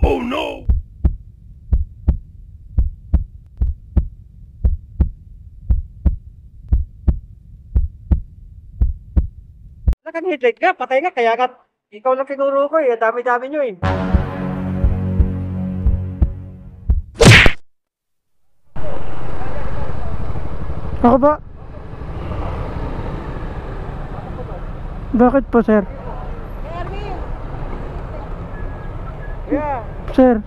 Oh no! Wala kang headlight ka, patay ka, kaya ka, ikaw lang tinuro ko eh, dami-dami nyo eh. Ako ba? Bakit po, sir? Yeah, Sir,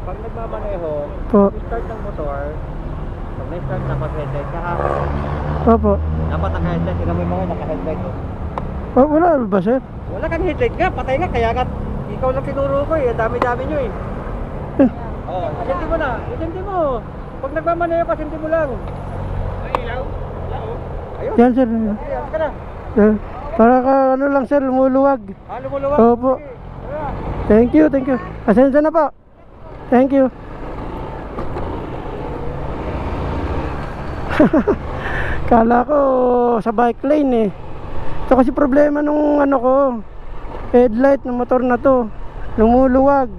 pag nagmamaneho, po. start ng motor, pag na-start na pag-headlight ka, Opo. dapat naka-headlight, sila mo yung mga naka-headlight oh. Oh, wala ba, sir? Wala kang headlight ka, patay ka, kaya ka, ikaw lang tinuro ko eh, dami-dami nyo eh. Oh, asinti mo na, asinti mo. Pag nagmamaneho, asinti mo lang. Ay, ilaw? Ayun. Yan, sir. Ayan ka na. Para ka, ano lang, sir, lumuluwag. Lumuluwag. Opo. Sige, tara. Thank you, thank you. Pasensya na po. Thank you. Kala ko sa bike lane eh. Ito kasi problema nung ano ko, headlight ng motor na to, lumuluwag.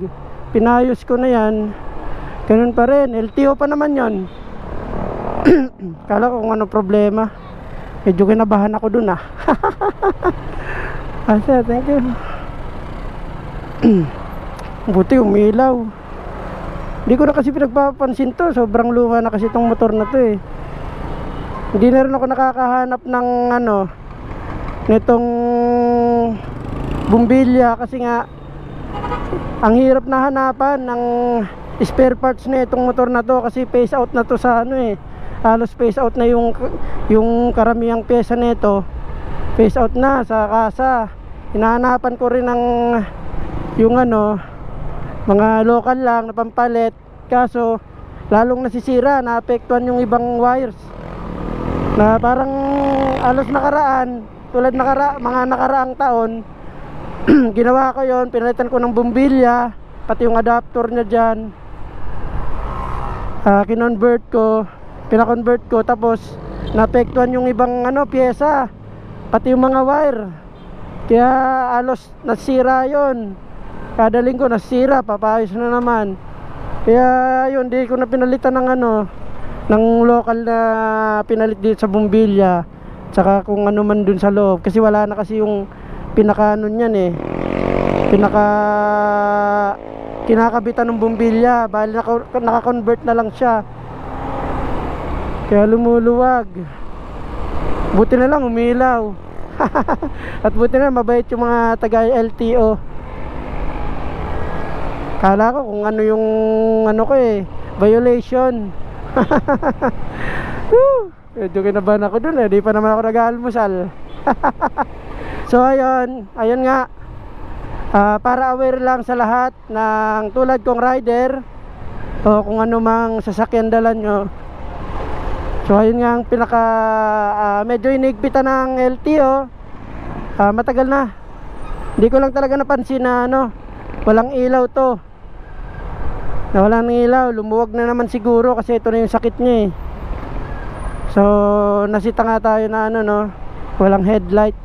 Pinayos ko na yan. Ganun pa rin, LTO pa naman yon. Kala ko kung ano problema. Medyo kinabahan ako dun ah. Sir, thank you. Buti umilaw. Hindi ko na kasi pinagpapansin to. Sobrang luma na kasi itong motor na to eh. Hindi na rin ako nakakahanap ng ano, nitong bumbilya. Kasi nga ang hirap na hanapan ng spare parts na itong motor na to. Kasi phase out na to sa ano eh, halos phase out na yung karamihang pyesa nito. Phase out na sa kasa. Hinahanapan ko rin ng yung ano, mga local lang na pampalit. Kaso lalong nasisira, naapektuhan yung ibang wires na parang alos nakaraan, tulad mga nakaraang taon. Ginawa ko yon, pinalitan ko ng bumbilya, pati yung adapter nya dyan. Pinakonvert ko, tapos naapektuhan yung ibang ano, pyesa, pati yung mga wire. Kaya alos nasira yon. Kada linggo nasira, papayos na naman. Kaya yun, di ko na pinalitan ng ano, ng local na pinalit dito sa bumbilya, tsaka kung ano man dun sa loob. Kasi wala na kasi yung pinaka ano nyan eh, kinakabitan ng bumbilya. Bali naka-convert na lang siya, kaya lumuluwag. Buti na lang umilaw. At buti na mabait yung mga taga LTO. Kala ko kung ano yung ano ko eh, violation. Medyo kinabahan ako dun eh, di pa naman ako nag-aalmusal. So ayun nga, para aware lang sa lahat ng tulad kong rider o kung ano mang sasakyan dala nyo. So ayun nga ang pinaka medyo inigpitan ng LTO. Matagal na, hindi ko lang talaga napansin na ano, walang ilaw to, na walang ilaw. Lumuwag na naman siguro kasi ito na yung sakit niya eh. So nasita nga tayo na ano no, walang headlight.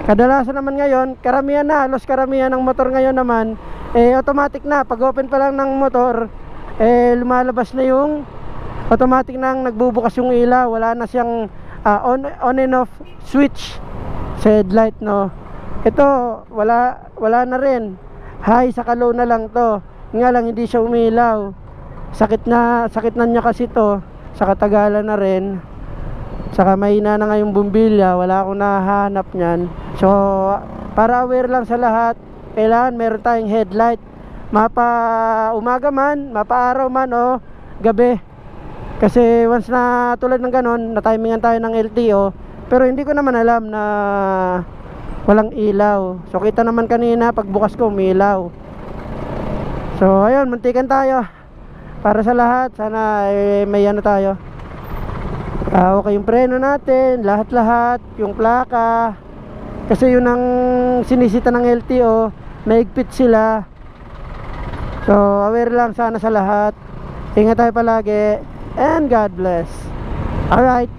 Kadalasan naman ngayon, karamihan na, halos karamihan ng motor ngayon naman eh automatic na. Pag open pa lang ng motor eh lumalabas na yung automatic nang nagbubukas yung ilaw. Wala na siyang on and off switch sa headlight no. Ito wala na rin, high sa low na lang to. Nga lang hindi siya umilaw. Sakit na niya kasi to, sa katagalan na rin. Saka mahina na nga yung bumbilya, wala akong nahanap niyan. So para aware lang sa lahat, kailangan meron tayong headlight, mapa umaga man, mapa araw man o gabi. Kasi once na tulad ng ganon, na-timingan tayo ng LTO, pero hindi ko naman alam na walang ilaw. So kita naman kanina pagbukas ko umilaw. So ayun, muntikan tayo. Para sa lahat, sana may ano tayo, okay yung preno natin, lahat-lahat, yung plaka. Kasi yun ang sinisita ng LTO, maigpit sila. So aware lang sana sa lahat. Ingat tayo palagi, and God bless. Alright.